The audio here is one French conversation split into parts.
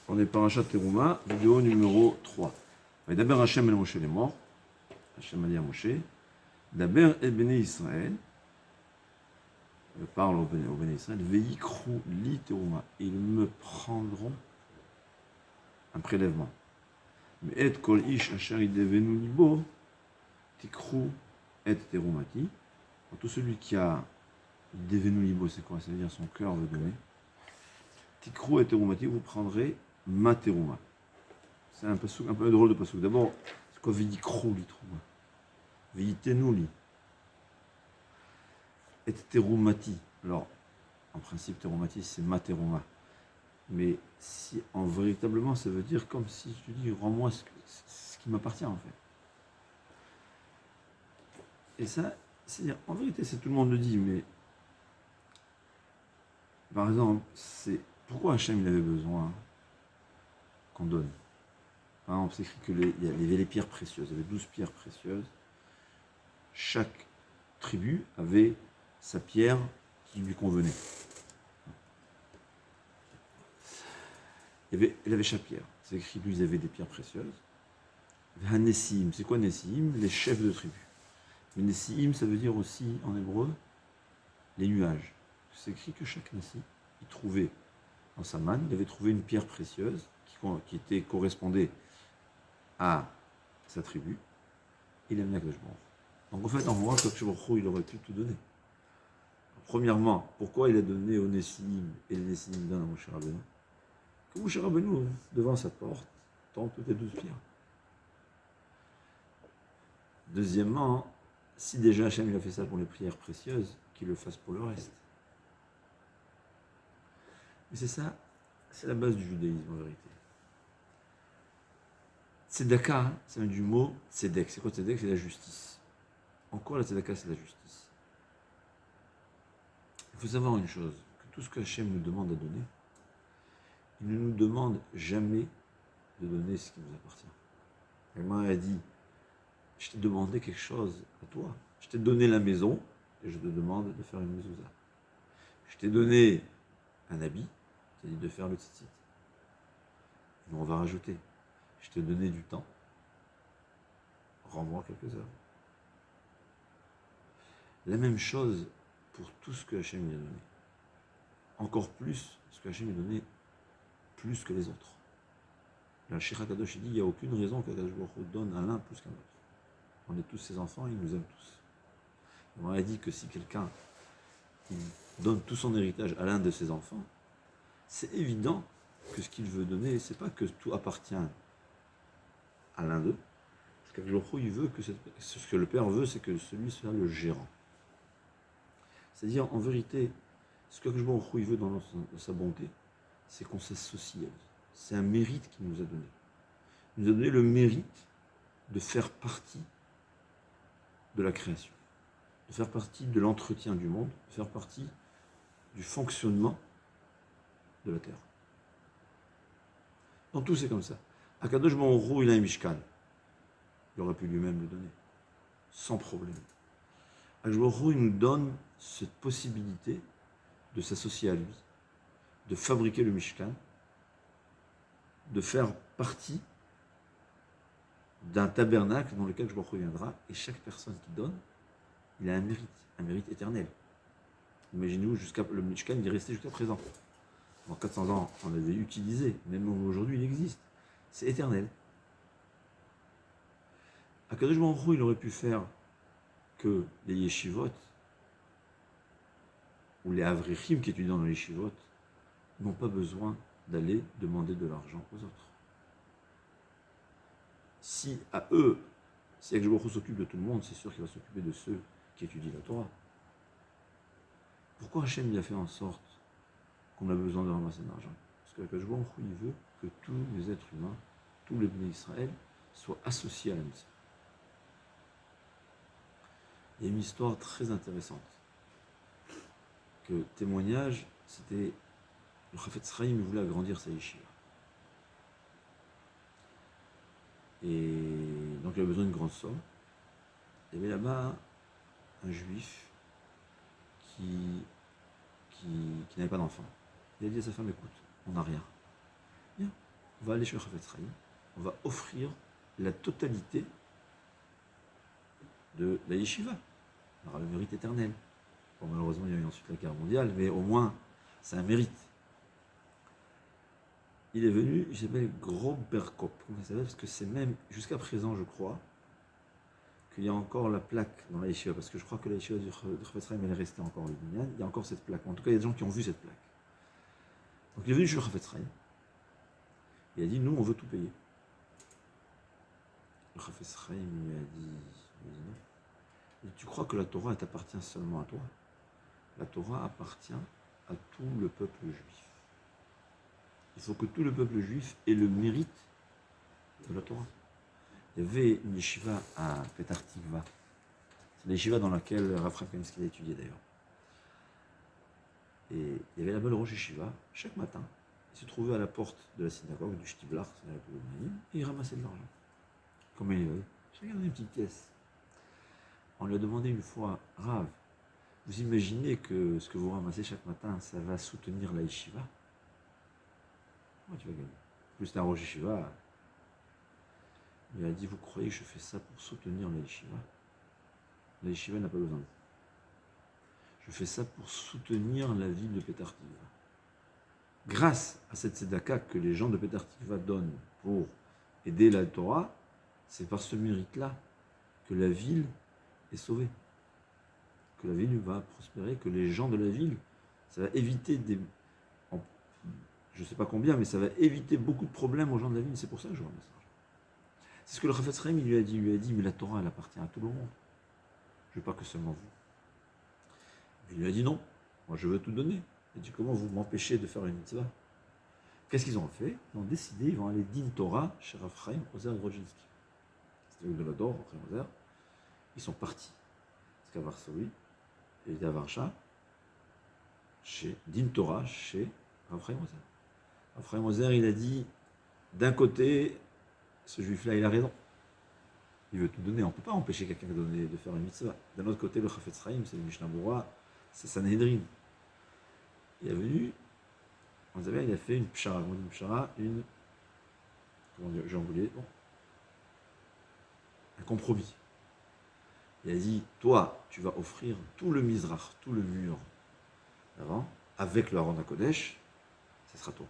On est parachat Teruma, vidéo numéro 3. D'abord Hachem el Moshe les morts. Hachem a dit à Moshe, d'abord el Béné Israël, parle au Béné Israël, Veikrou li Teruma, ils me prendront un prélèvement. Mais et kol ish asher idevenu libo, tikrou et terumati. Tout celui qui a devenu libo, c'est quoi? Ça veut dire son cœur veut donner. Tikrou et terumati, vous prendrez ma teruma. C'est un peu drôle de pasouk. D'abord, c'est quoi veikrou li teruma? Veitenu li. Et terumati. Alors, en principe, terumati, c'est ma teruma. Mais si véritablement, ça veut dire comme si tu dis, rends-moi ce qui m'appartient en fait. Et ça, c'est-à-dire, en vérité, c'est tout le monde le dit, mais par exemple, c'est pourquoi Hachem il avait besoin qu'on donne. Par exemple, c'est écrit qu'il y avait les pierres précieuses, il y avait 12 pierres précieuses. Chaque tribu avait sa pierre qui lui convenait. Il avait chaque pierre. C'est écrit qu'ils avaient des pierres précieuses. Nessim, c'est quoi Nessim? Les chefs de tribu. Mais Nessim, ça veut dire aussi en hébreu les nuages. C'est écrit que chaque Nessim, il trouvait dans sa manne, il avait trouvé une pierre précieuse qui correspondait à sa tribu. Il a mis à Kadosh Baruch Hu. Donc en fait, on voit que Kadosh Baruch Hu, il aurait pu tout donner. Premièrement, pourquoi il a donné au Nessim et les Nessim donnent à Moshe Rabbeinu? Que Moshe Rabbeinu, devant sa porte, tend toutes les 12 pierres. Deuxièmement, si déjà Hachem il a fait ça pour les prières précieuses, qu'il le fasse pour le reste. Mais c'est ça, c'est la base du judaïsme en vérité. Tzedaka, ça vient du mot tzedek. C'est quoi tzedek? C'est la justice. En quoi la tzedaka, c'est la justice? Il faut savoir une chose, que tout ce que Hachem nous demande à donner, il ne nous demande jamais de donner ce qui nous appartient. Elle a dit, je t'ai demandé quelque chose à toi. Je t'ai donné la maison et je te demande de faire une mezouza. Je t'ai donné un habit, je t'ai dit de faire le tzitzit. Nous on va rajouter. Je t'ai donné du temps. Rends-moi quelques heures. La même chose pour tout ce que Hachem lui a donné. Encore plus ce que Hachem lui a donné plus que les autres. La Sheikh HaKadosh dit il n'y a aucune raison qu'Akadosh Baruch Hu donne à l'un plus qu'à l'autre. On est tous ses enfants, il nous aime tous. On a dit que si quelqu'un donne tout son héritage à l'un de ses enfants, c'est évident que ce qu'il veut donner, c'est pas que tout appartient à l'un d'eux. Parce qu'Akadosh Baruch Hu, il veut que ce que le père veut, c'est que celui soit le gérant. C'est-à-dire, en vérité, ce que Akadosh Baruch Hu, il veut dans sa bonté, c'est qu'on s'associe à lui. C'est un mérite qu'il nous a donné. Il nous a donné le mérite de faire partie de la création, de faire partie de l'entretien du monde, de faire partie du fonctionnement de la terre. Dans tout, c'est comme ça. Akadosh Baruch Hu, il a un Mishkan. Il aurait pu lui-même le donner, sans problème. Akadosh Baruch Hu, il nous donne cette possibilité de s'associer à lui, de fabriquer le Mishkan, de faire partie d'un tabernacle dans lequel je reviendra, et chaque personne qui donne, il a un mérite éternel. Imaginez-vous, le Mishkan, il est resté jusqu'à présent. En 400 ans, on l'avait utilisé, même aujourd'hui, il existe. C'est éternel. Akadosh Baruch Hu, il aurait pu faire que les yeshivot, ou les avrichim qui étudient dans les yeshivot, n'ont pas besoin d'aller demander de l'argent aux autres. Si à eux, si Akadosh Baruch Hu s'occupe de tout le monde, c'est sûr qu'il va s'occuper de ceux qui étudient la Torah. Pourquoi Hachem il a fait en sorte qu'on a besoin de ramasser de l'argent? Parce que Akadosh Baruch Hu, il veut que tous les êtres humains, tous les bénis d'Israël, soient associés à la mission. Il y a une histoire très intéressante. Que témoignage, c'était le Chafetz Chaim voulait agrandir sa yeshiva. Et donc il avait besoin d'une grande somme. Il y avait là-bas un juif qui n'avait pas d'enfant. Il a dit à sa femme, écoute, on n'a rien. Viens, on va aller chez le Chafetz Chaim, on va offrir la totalité de la yeshiva. On aura le mérite éternel. Bon, malheureusement, il y a eu ensuite la guerre mondiale, mais au moins, c'est un mérite. Il est venu, il s'appelle Groberkop. Comment il s'appelle? Parce que c'est même, jusqu'à présent, je crois, qu'il y a encore la plaque dans la yeshiva, parce que je crois que la yeshiva du Chafetz Chaim, elle est restée encore au Binyan. Il y a encore cette plaque. En tout cas, il y a des gens qui ont vu cette plaque. Donc, il est venu chez le Chafetz Chaim. Il a dit, nous, on veut tout payer. Le Chafetz Chaim lui a dit non. Il dit, tu crois que la Torah, elle t'appartient seulement à toi? La Torah appartient à tout le peuple juif. Il faut que tout le peuple juif ait le mérite de la Torah. Il y avait une yeshiva à Petar Tikva. C'est la yeshiva dans laquelle Rav Chaim Kanievsky a étudié d'ailleurs. Et il y avait là-bas le Rosh Yeshiva, chaque matin. Il se trouvait à la porte de la synagogue, du Shtiblar, et il ramassait de l'argent. Comme il avait. Chacun donnait une petite pièce. On lui a demandé une fois, Rav, vous imaginez que ce que vous ramassez chaque matin, ça va soutenir la yeshiva? Moi, tu vas gagner. Plus c'est un Rosh Yeshiva. Il a dit, vous croyez que je fais ça pour soutenir la yeshiva? La yeshiva n'a pas besoin de vous. Je fais ça pour soutenir la ville de Petar Tikva. Grâce à cette tzedaka que les gens de Petar Tikva donnent pour aider la Torah, c'est par ce mérite-là que la ville est sauvée. Que la ville va prospérer, que les gens de la ville, ça va éviter je ne sais pas combien, mais ça va éviter beaucoup de problèmes aux gens de la ville. C'est pour ça que je ramasse l'argent. C'est ce que le Chafetz Chaim lui a dit, mais la Torah, elle appartient à tout le monde. Je ne veux pas que seulement vous. Il lui a dit non, moi je veux tout donner. Il a dit, comment vous m'empêchez de faire une mitzvah? Qu'est-ce qu'ils ont fait? Ils ont décidé, ils vont aller din Torah chez Rav Chaim Ozer Grodzinski. C'était le Dolador, Rav Chaim Ozer. Ils sont partis jusqu'à Varsovie, et à Varsha, chez din Torah, chez Rav Chaim Ozer. Rav Chaim Ozer, il a dit, d'un côté, ce juif-là, il a raison. Il veut tout donner. On ne peut pas empêcher quelqu'un de faire une mitzvah. D'un autre côté, le Chafetz Chaim, c'est le Mishnah Berurah, c'est Sanhedrin. Il est venu, il a fait une pshara. On dit une pshara, comment dire, j'ai oublié, bon, un compromis. Il a dit, toi, tu vas offrir tout le Mizrach, tout le mur d'avant, avec le Aron HaKodesh, ce sera toi.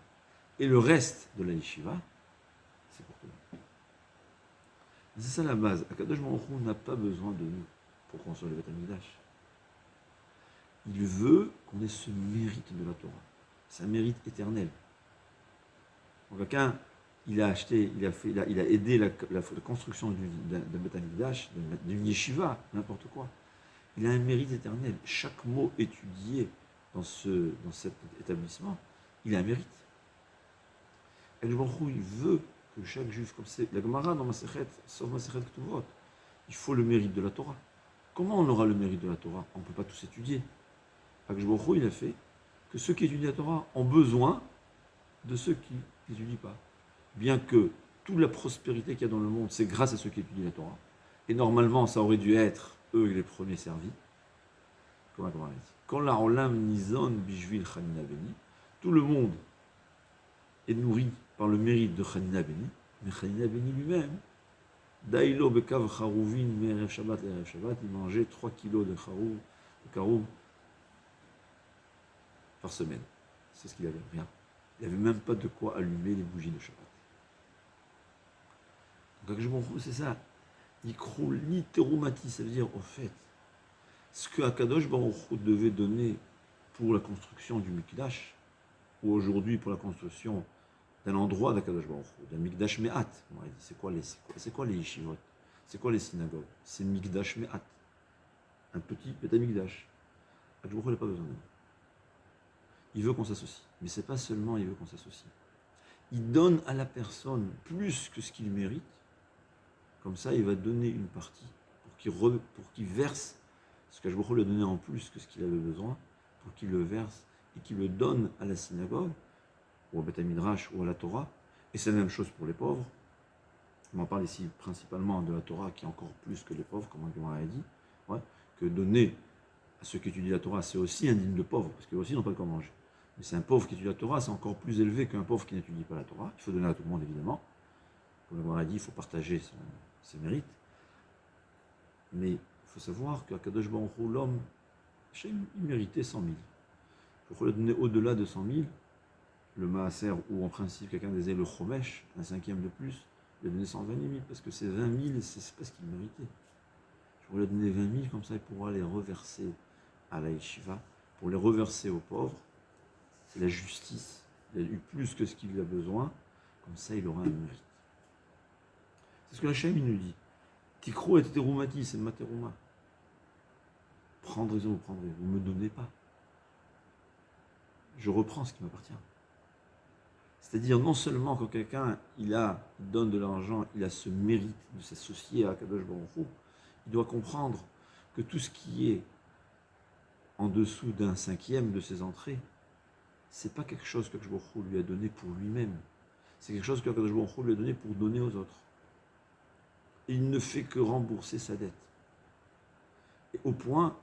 Et le reste de la yeshiva, c'est pour toi. C'est ça la base. Akadosh Baruch Hu n'a pas besoin de nous pour construire le Beth Amikdash. Il veut qu'on ait ce mérite de la Torah. C'est un mérite éternel. Donc, quelqu'un, il a aidé la construction d'un Beth Amikdash, d'une yeshiva, n'importe quoi. Il a un mérite éternel. Chaque mot étudié dans cet établissement, il a un mérite. Et le Baruch Hu, il veut que chaque juif, comme c'est la Gemara dans Masechet, sauf Masechet Ketuvot, il faut le mérite de la Torah. Comment on aura le mérite de la Torah? On ne peut pas tous étudier. Akadosh Baruch Hu, il a fait que ceux qui étudient la Torah ont besoin de ceux qui n'étudient pas. Bien que toute la prospérité qu'il y a dans le monde, c'est grâce à ceux qui étudient la Torah. Et normalement, ça aurait dû être eux les premiers servis. Comment on dit? Quand la olam nizon bishvil chanina beni, tout le monde est nourri par le mérite de Chanina Beni, mais Chanina Beni lui-même, Daïlo bekav charouvin me'erev Shabbat l'erev Shabbat, il mangeait 3 kilos de karoub par semaine. C'est ce qu'il avait, rien. Il n'avait même pas de quoi allumer les bougies de Shabbat. Donc, je m'en fous, c'est ça. Ikrou litéromati, ça veut dire, au fait, ce que Akadosh Baruch Hu devait donner pour la construction du Mikdash, ou aujourd'hui pour la construction d'un endroit d'Akadosh Baruch Hu, d'un Mikdash Me'at. C'est quoi les yeshivot? C'est quoi les synagogues? C'est Mikdash Me'at. Un petit Mikdash. Akadosh Baruch Hu n'a pas besoin de nous. Il veut qu'on s'associe. Mais c'est pas seulement il veut qu'on s'associe. Il donne à la personne plus que ce qu'il mérite. Comme ça, il va donner une partie pour qu'il verse ce qu'Akadosh Baruch Hu lui a donné en plus que ce qu'il avait besoin, pour qu'il le verse et qu'il le donne à la synagogue, ou au Beth Midrash, ou à la Torah. Et c'est la même chose pour les pauvres. On en parle ici principalement de la Torah, qui est encore plus que les pauvres, comme on a dit. Ouais, que donner à ceux qui étudient la Torah, c'est aussi indigne de pauvres, parce qu'eux aussi n'ont pas de quoi manger. Mais c'est un pauvre qui étudie la Torah, c'est encore plus élevé qu'un pauvre qui n'étudie pas la Torah. Il faut donner à tout le monde, évidemment. Comme l'avoir dit, il faut partager ses mérites. Mais il faut savoir qu'à Kadosh Baruch Hu, l'homme, il méritait 100 000. Il faut le donner au-delà de 100 000. Le Maaser, où en principe quelqu'un disait le Chomesh, un cinquième de plus, il a donné 120 000, parce que ces 20 000, c'est pas ce qu'il méritait. Je pourrais lui donner 20 000, comme ça il pourra les reverser à la yeshiva, pour les reverser aux pauvres. C'est la justice. Il a eu plus que ce qu'il a besoin, comme ça il aura un mérite. C'est ce que Hachem nous dit. Tikro et terumati, c'est le materuma. Prendrez-en, vous prendrez, vous ne me donnez pas. Je reprends ce qui m'appartient. C'est-à-dire, non seulement quand quelqu'un il donne de l'argent, il a ce mérite de s'associer à Kadosh Baruch Hu, il doit comprendre que tout ce qui est en dessous d'un cinquième de ses entrées, c'est pas quelque chose que Kadosh Baruch Hu lui a donné pour lui-même. C'est quelque chose que Kadosh Baruch Hu lui a donné pour donner aux autres. Et il ne fait que rembourser sa dette. Et au point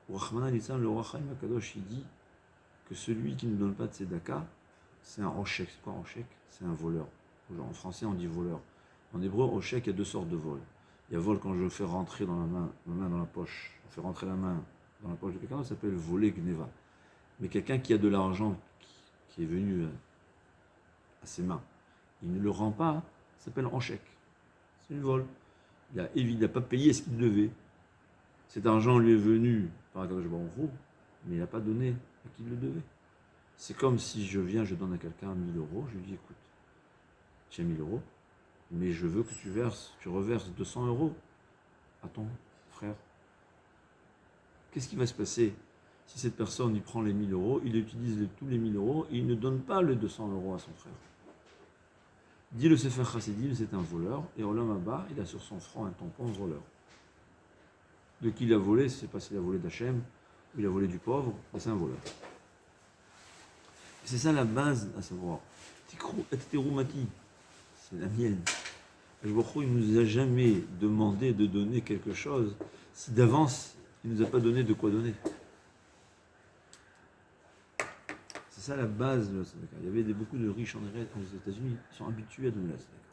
où Rahman al-Islam, le Roi Chaim HaKadosh, il dit que celui qui ne donne pas de tzedaka, c'est un oshek. C'est quoi un oshek? C'est un voleur. En français, on dit voleur. En hébreu, oshek, il y a deux sortes de vols. Il y a vol quand je fais rentrer dans ma main dans la poche. On fait rentrer la main dans la poche de quelqu'un, ça s'appelle voler gneva. Mais quelqu'un qui a de l'argent qui est venu à ses mains, il ne le rend pas, ça s'appelle oshek. C'est du vol. Il n'a pas payé ce qu'il devait. Cet argent lui est venu par Akadosh Baruch Hu, mais il n'a pas donné à qui il le devait. C'est comme si je donne à quelqu'un 1000 euros, je lui dis écoute, tu as 1000 euros, mais je veux que tu reverses 200 euros à ton frère. Qu'est-ce qui va se passer si cette personne il prend les 1000 euros, il utilise tous les 1000 euros et il ne donne pas les 200 euros à son frère? Dit le Sefer Chassidim, c'est un voleur, et Olam Haba, il a sur son front un tampon voleur. De qui il a volé, c'est pas s'il a volé d'Hachem, ou il a volé du pauvre, mais c'est un voleur. C'est ça la base à savoir. Tikro et terumati, c'est la mienne. Il ne nous a jamais demandé de donner quelque chose si d'avance il ne nous a pas donné de quoi donner. C'est ça la base de la tzedaka. Il y avait beaucoup de riches aux États-Unis qui sont habitués à donner la tzedaka.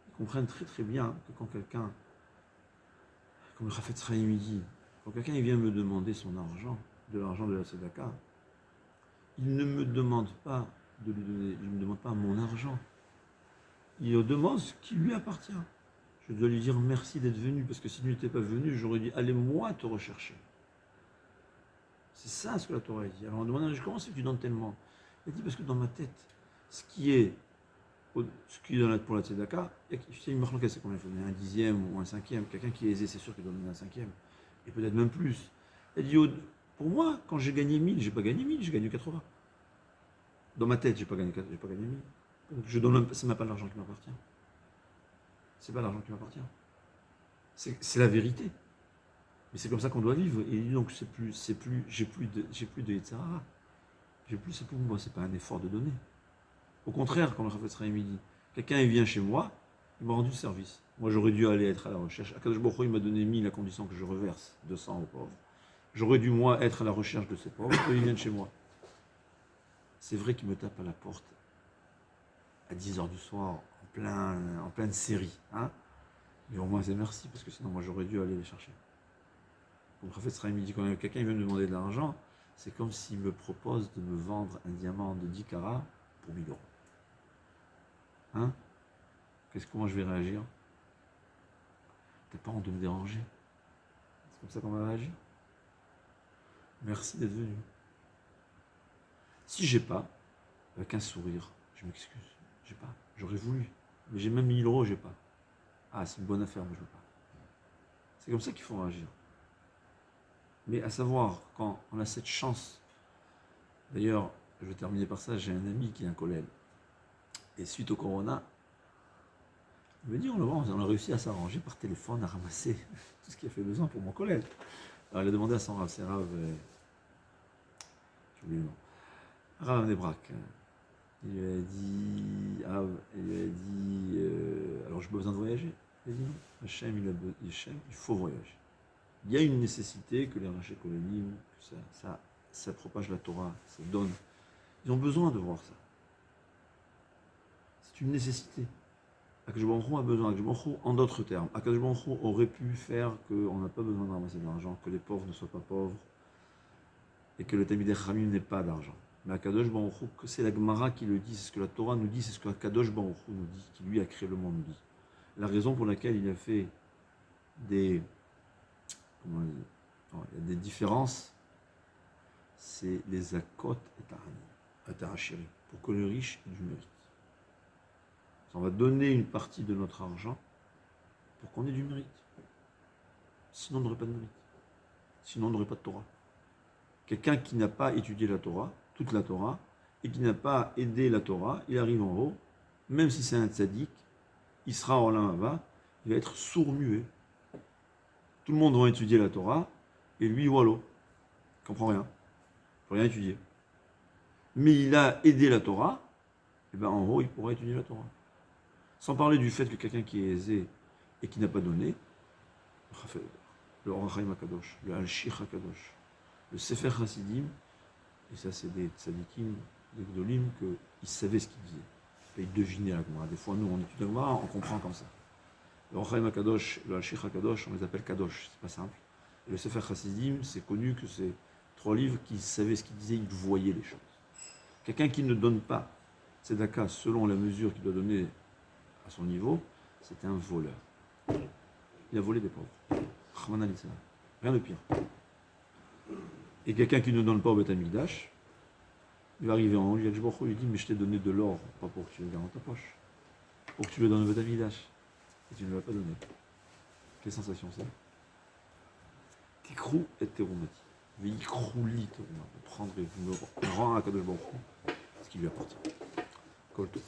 Ils comprennent très très bien que quand quelqu'un, comme le Chafetz Chaim dit, quand quelqu'un vient me demander son argent, de l'argent de la tzedaka, il ne me demande pas de lui donner, il ne me demande pas mon argent. Il demande ce qui lui appartient. Je dois lui dire merci d'être venu, parce que s'il n'était pas venu, j'aurais dit allez moi te rechercher. C'est ça ce que la Torah dit. Alors on demande comment c'est que tu donnes tellement? Il dit parce que dans ma tête, ce qui est pour la tzedaka, c'est une marque, c'est combien il faut donner un dixième ou un cinquième. Quelqu'un qui est aisé, c'est sûr qu'il doit donner un cinquième, et peut-être même plus. Il dit pour moi, quand j'ai gagné 1000, j'ai pas gagné 1000, j'ai gagné 80. Dans ma tête, j'ai pas gagné 1000. Je donne même, c'est même pas l'argent qui m'appartient. C'est pas l'argent qui m'appartient. C'est la vérité. Mais c'est comme ça qu'on doit vivre. Et donc j'ai plus de Yetzirah. C'est pour moi, c'est pas un effort de donner. Au contraire, comme le Chafetz Chaim dit, quelqu'un il vient chez moi, il m'a rendu service. Moi j'aurais dû aller être à la recherche. Akadosh Baruch Hu, il m'a donné 1000 à condition que je reverse 200 aux pauvres. J'aurais dû moi être à la recherche de ces pauvres, eux ils viennent chez moi. C'est vrai qu'ils me tapent à la porte à 10h du soir, en pleine série. Hein, mais au moins c'est merci, parce que sinon moi j'aurais dû aller les chercher. Comme le Chafetz Chaim dit, quand quelqu'un vient me demander de l'argent, c'est comme s'il me propose de me vendre un diamant de 10 carats pour 1000 euros. Hein? Comment je vais réagir? T'as pas honte de me déranger? C'est comme ça qu'on va réagir? Merci d'être venu. Si j'ai pas, avec un sourire, je m'excuse. J'ai pas. J'aurais voulu. Mais j'ai même 1000 euros, j'ai pas. Ah, c'est une bonne affaire, mais je veux pas. C'est comme ça qu'il faut réagir. Mais à savoir, quand on a cette chance, d'ailleurs, je vais terminer par ça, j'ai un ami qui est un collègue. Et suite au corona, il me dit, on a réussi à s'arranger par téléphone, à ramasser tout ce qui a fait besoin pour mon collègue. Alors il a demandé à son Rav, c'est Rav, j'ai oublié le nom, Rav Nebrak. Il lui a dit, alors j'ai pas besoin de voyager. Il a dit non, Hachem, il faut voyager. Il y a une nécessité que les rachets collègues, ça ça propage la Torah, ça donne. Ils ont besoin de voir ça. C'est une nécessité. Akadosh Baruch Hu a besoin. Akadosh Baruch Hu, en d'autres termes, Akadosh Baruch Hu aurait pu faire qu'on n'a pas besoin de ramasser de l'argent, que les pauvres ne soient pas pauvres, et que le Talmidei Chachamim n'ait pas d'argent. Mais Akadosh Baruch Hu, que c'est la Gemara qui le dit, c'est ce que la Torah nous dit, c'est ce que Akadosh Baruch Hu nous dit, qui lui a créé le monde nous dit. La raison pour laquelle il a fait il y a des différences, c'est les akot et tarachiri, pour que le riche ait du mérite. On va donner une partie de notre argent pour qu'on ait du mérite. Sinon, on n'aurait pas de mérite. Sinon, on n'aurait pas de Torah. Quelqu'un qui n'a pas étudié la Torah, toute la Torah, et qui n'a pas aidé la Torah, il arrive en haut, même si c'est un tzaddik, il sera en là-bas, il va être sourd-muet. Tout le monde va étudier la Torah, et lui, voilà, il ne comprend rien. Il ne peut rien étudier. Mais il a aidé la Torah, et bien en haut, il pourra étudier la Torah. Sans parler du fait que quelqu'un qui est aisé et qui n'a pas donné, le Or HaChaim HaKadosh, le Al-Shich HaKadosh, le Sefer Hasidim, et ça c'est des tzadikim, des gdolim, qu'ils savaient ce qu'ils disaient. Ils devinaient la Gemara. Des fois, nous, on étudie la Gemara, on comprend comme ça. Le Or HaChaim HaKadosh, le Al-Shich HaKadosh, on les appelle Kadosh, c'est pas simple. Et le Sefer Hasidim, c'est connu que c'est 3 livres qui savaient ce qu'ils disaient, ils voyaient les choses. Quelqu'un qui ne donne pas tzedaka selon la mesure qu'il doit donner à son niveau, c'est un voleur. Il a volé des pauvres. Rien de pire. Et quelqu'un qui ne donne pas au Beth Amikdash, il va arriver en haut, il dit, mais je t'ai donné de l'or, pas pour que tu le gardes dans ta poche, pour que tu le donnes au Beth Amikdash. Et tu ne l'as pas donné. Quelle sensation c'est? Tikrou et terumati. Veikrouli terumati. Vous prendrez, vous me rend à Kadosh Baruch Hu ce qui lui appartient. Kol tov.